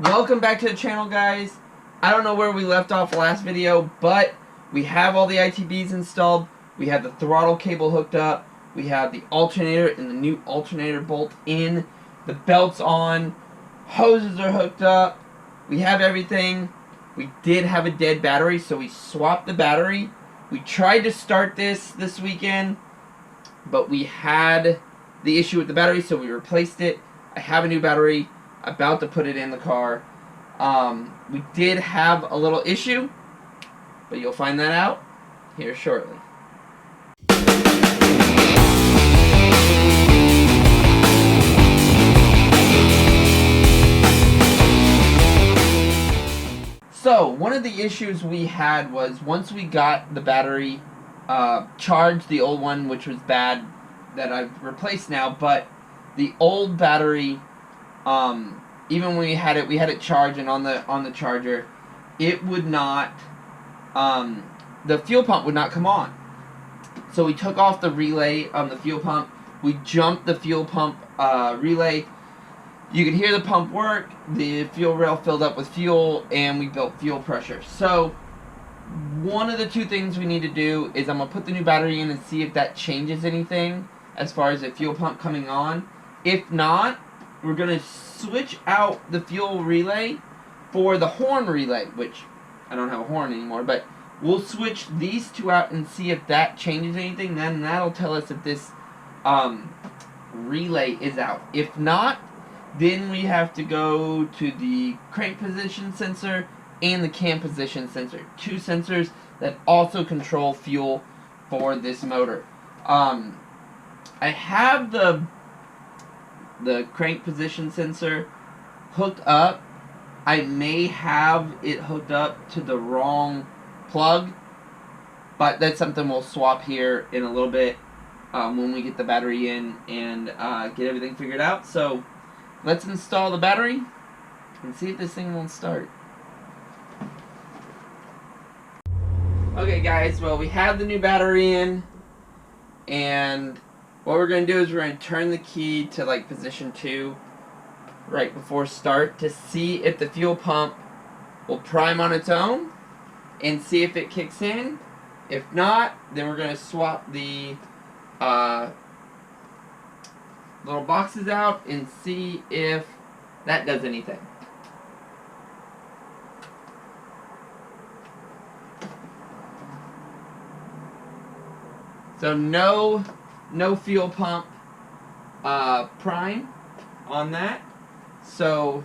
Welcome back to the channel, guys. I don't know where we left off last video, but we have all the ITBs installed. We have the throttle cable hooked up. We have the alternator and the new alternator bolt in. The belt's on. Hoses are hooked up. We have everything. We did have a dead battery, so we swapped the battery. We tried to start this weekend, but we had the issue with the battery, so we replaced it. I have a new battery. About to put it in the car. We did have a little issue, but you'll find that out here shortly. So one of the issues we had was once we got the battery charged, the old one, which was bad, that I've replaced now, but the old battery, even when we had it charged, and on the charger, it would not, the fuel pump would not come on. So we took off the relay on the fuel pump. We jumped the fuel pump relay. You could hear the pump work. The fuel rail filled up with fuel, and we built fuel pressure. So one of the two things we need to do is I'm gonna put the new battery in and see if that changes anything as far as the fuel pump coming on. If not, we're going to switch out the fuel relay for the horn relay, which I don't have a horn anymore, but we'll switch these two out and see if that changes anything. Then that'll tell us if this relay is out. If not, then we have to go to the crank position sensor and the cam position sensor. Two sensors that also control fuel for this motor. I have the crank position sensor hooked up. I may have it hooked up to the wrong plug, but that's something we'll swap here in a little bit when we get the battery in and get everything figured out. So let's install the battery and see if this thing won't start. Okay guys, well, we have the new battery in, and what we're going to do is we're going to turn the key to like position 2 right before start to see if the fuel pump will prime on its own and see if it kicks in. If not, then we're going to swap the little boxes out and see if that does anything. So no fuel pump prime on that. So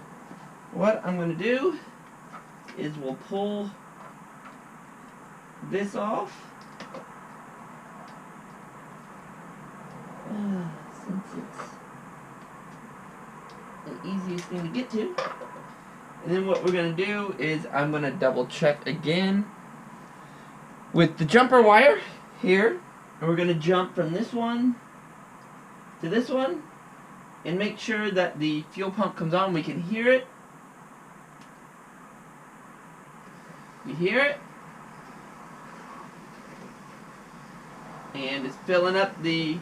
what I'm going to do is we'll pull this off. Since it's the easiest thing to get to. And then what we're going to do is I'm going to double check again with the jumper wire here. And we're going to jump from this one to this one and make sure that the fuel pump comes on. We can hear it. You hear it? And it's filling up the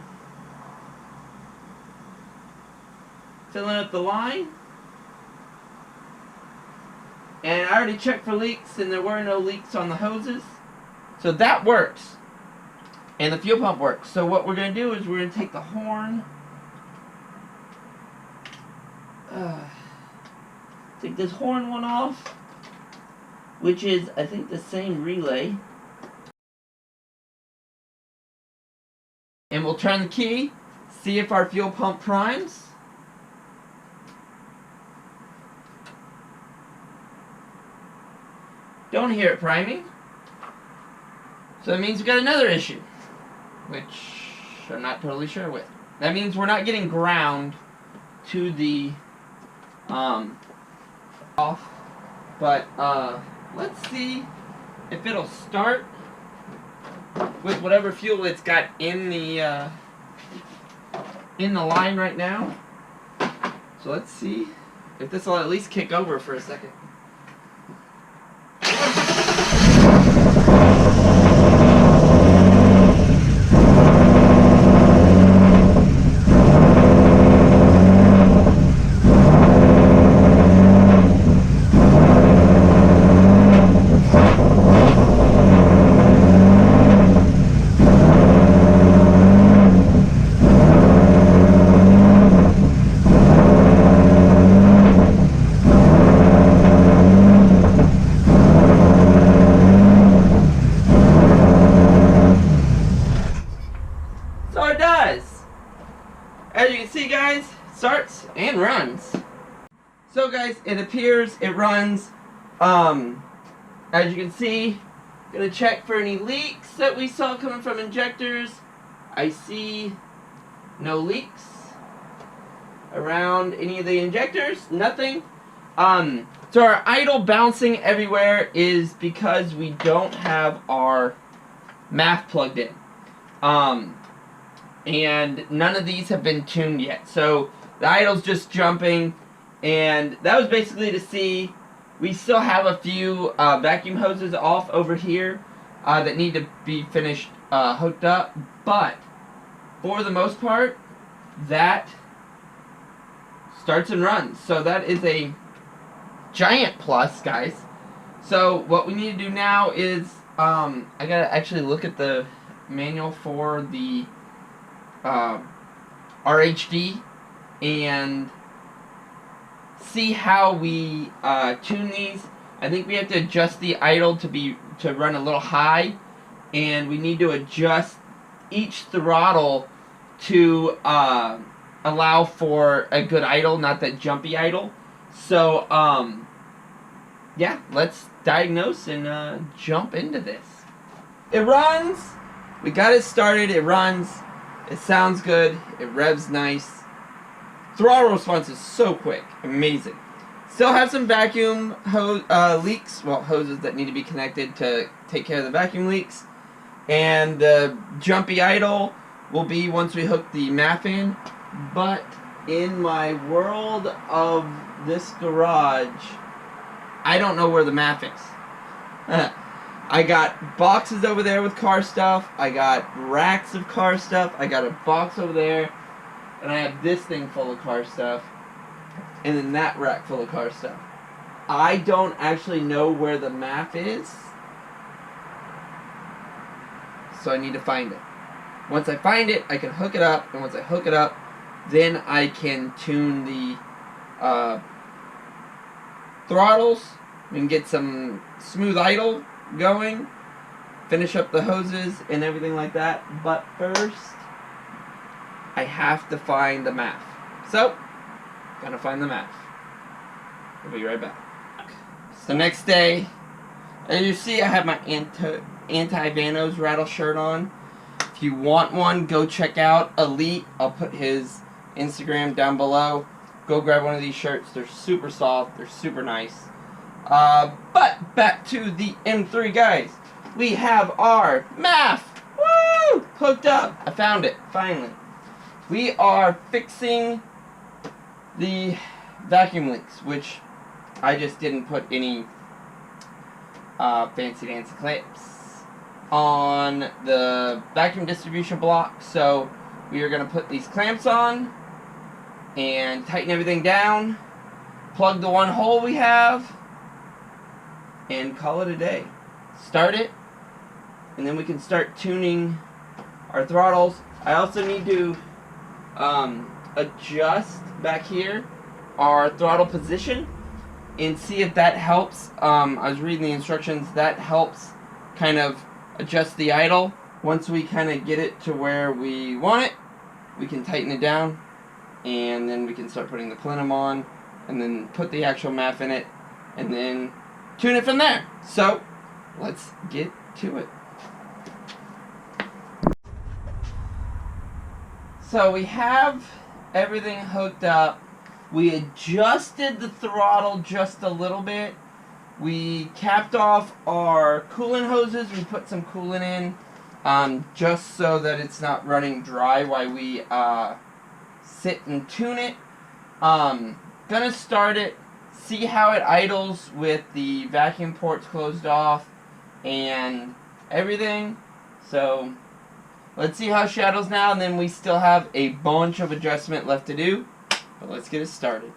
line. And I already checked for leaks, and there were no leaks on the hoses. So that works. And the fuel pump works. So what we're going to do is we're going to take the horn, take this horn one off, which is, I think, the same relay. And we'll turn the key, see if our fuel pump primes. Don't hear it priming. So that means we got another issue, which I'm not totally sure with. That means we're not getting ground to the off. But let's see if it'll start with whatever fuel it's got in the line right now. So let's see if this will at least kick over for a second. runs. So guys, it appears it runs. As you can see, gonna check for any leaks that we saw coming from injectors. I see no leaks around any of the injectors, nothing. So our idle bouncing everywhere is because we don't have our MAF plugged in. And none of these have been tuned yet. So the idle's just jumping, and that was basically to see. We still have a few vacuum hoses off over here that need to be finished hooked up, but for the most part, that starts and runs. So that is a giant plus, guys. So what we need to do now is I gotta actually look at the manual for the RHD and see how we tune these. I think we have to adjust the idle to run a little high, and we need to adjust each throttle to allow for a good idle, not that jumpy idle. So yeah, let's diagnose and jump into this. It runs. We got it started. It runs. It sounds good. It revs nice. Throttle response is so quick. Amazing. Still have some vacuum leaks. Well, hoses that need to be connected to take care of the vacuum leaks. And the jumpy idle will be once we hook the MAF in. But in my world of this garage, I don't know where the MAF is. I got boxes over there with car stuff. I got racks of car stuff. I got a box over there. And I have this thing full of car stuff. And then that rack full of car stuff. I don't actually know where the MAF is. So I need to find it. Once I find it, I can hook it up. And once I hook it up, then I can tune the throttles. We can get some smooth idle going. Finish up the hoses and everything like that. But first, I have to find the MAF. So, gonna find the MAF. We'll be right back. It's the next day. As you see, I have my anti-Vanos rattle shirt on. If you want one, go check out Elite. I'll put his Instagram down below. Go grab one of these shirts. They're super soft. They're super nice. But back to the M3, guys. We have our MAF. Woo! Hooked up. I found it, finally. We are fixing the vacuum leaks, which I just didn't put any fancy dancy clamps on the vacuum distribution block. So we are going to put these clamps on and tighten everything down, plug the one hole we have, and call it a day. Start it, and then we can start tuning our throttles. I also need to adjust back here our throttle position and see if that helps. I was reading the instructions. That helps kind of adjust the idle. Once we kind of get it to where we want it, we can tighten it down, and then we can start putting the plenum on, and then put the actual MAF in it, and then tune it from there. So let's get to it. So we have everything hooked up. We adjusted the throttle just a little bit. We capped off our coolant hoses. We put some coolant in just so that it's not running dry while we sit and tune it. Gonna start it, see how it idles with the vacuum ports closed off and everything. So let's see how it shadows now, and then we still have a bunch of adjustment left to do. But let's get it started.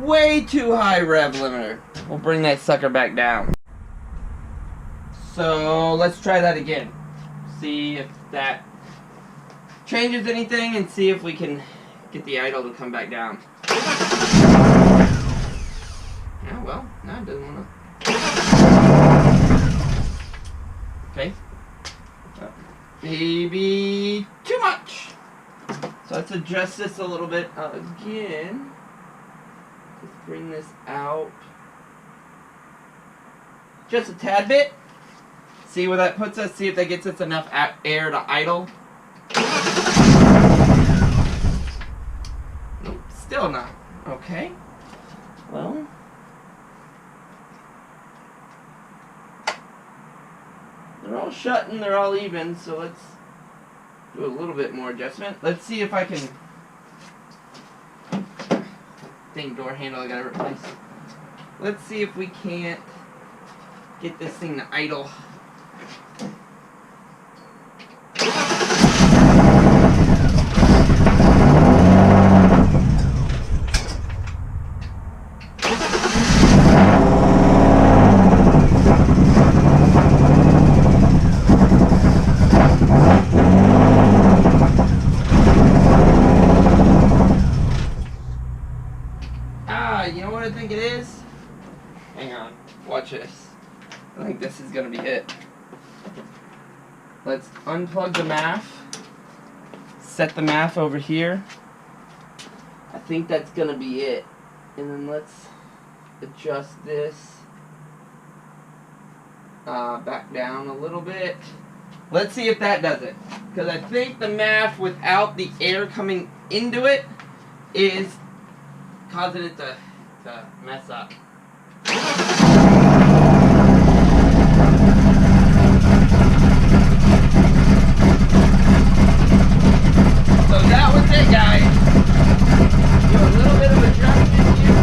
Way too high rev limiter. We'll bring that sucker back down. So let's try that again. See if that changes anything, and see if we can get the idle to come back down. Yeah, well, no, it doesn't want to. Okay. Maybe too much. So let's adjust this a little bit again. Let's bring this out just a tad bit. See where that puts us. See if that gets us enough air to idle. Nope, still not. Okay. Well. They're all shut and they're all even, so let's do a little bit more adjustment. Let's see if I can... Dang door handle I gotta replace. Let's see if we can't get this thing to idle. You know what I think it is? Hang on. Watch this. I think this is going to be it. Let's unplug the MAF. Set the MAF over here. I think that's going to be it. And then let's adjust this back down a little bit. Let's see if that does it. Because I think the MAF without the air coming into it is causing it to mess up. So that was it, guys. Do a little bit of adjustment here.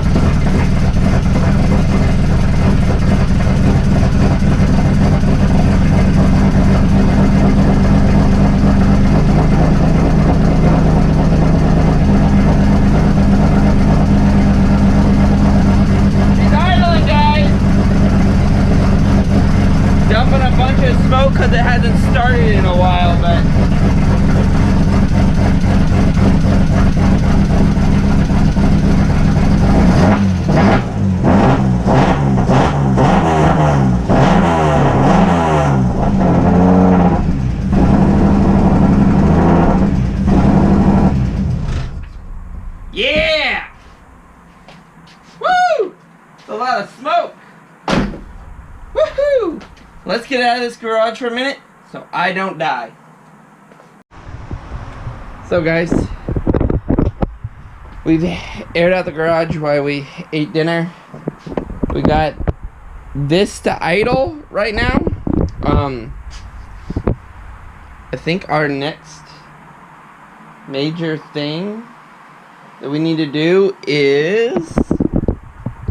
Dumping a bunch of smoke because it hasn't started in a while, but yeah! Woo! It's a lot of smoke. Woohoo! Let's get out of this garage for a minute so I don't die. So guys, we've aired out the garage while we ate dinner. We got this to idle right now. I think our next major thing that we need to do is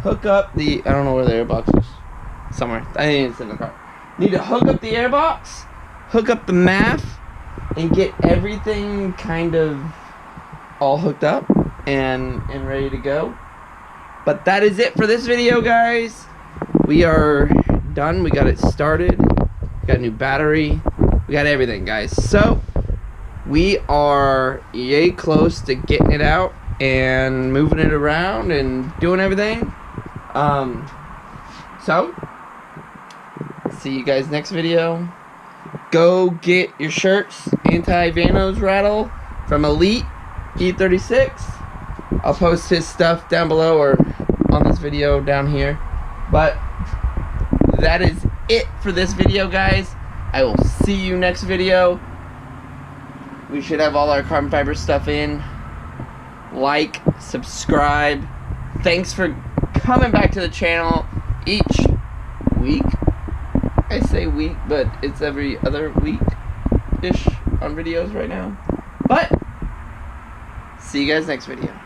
hook up the, I don't know where the airbox is. Somewhere. I think it's in the car. Need to hook up the airbox, hook up the MAF, and get everything kind of all hooked up and ready to go. But that is it for this video, guys. We are done. We got it started. We got a new battery. We got everything, guys. So we are yay close to getting it out and moving it around and doing everything. So see you guys next video. Go get your shirts, Anti-Vanos Rattle from RHD E36. I'll post his stuff down below or on this video down here. But that is it for this video, guys. I will see you next video. We should have all our carbon fiber stuff in. Like, subscribe. Thanks for coming back to the channel each week. I say week, but it's every other week-ish on videos right now. But see you guys next video.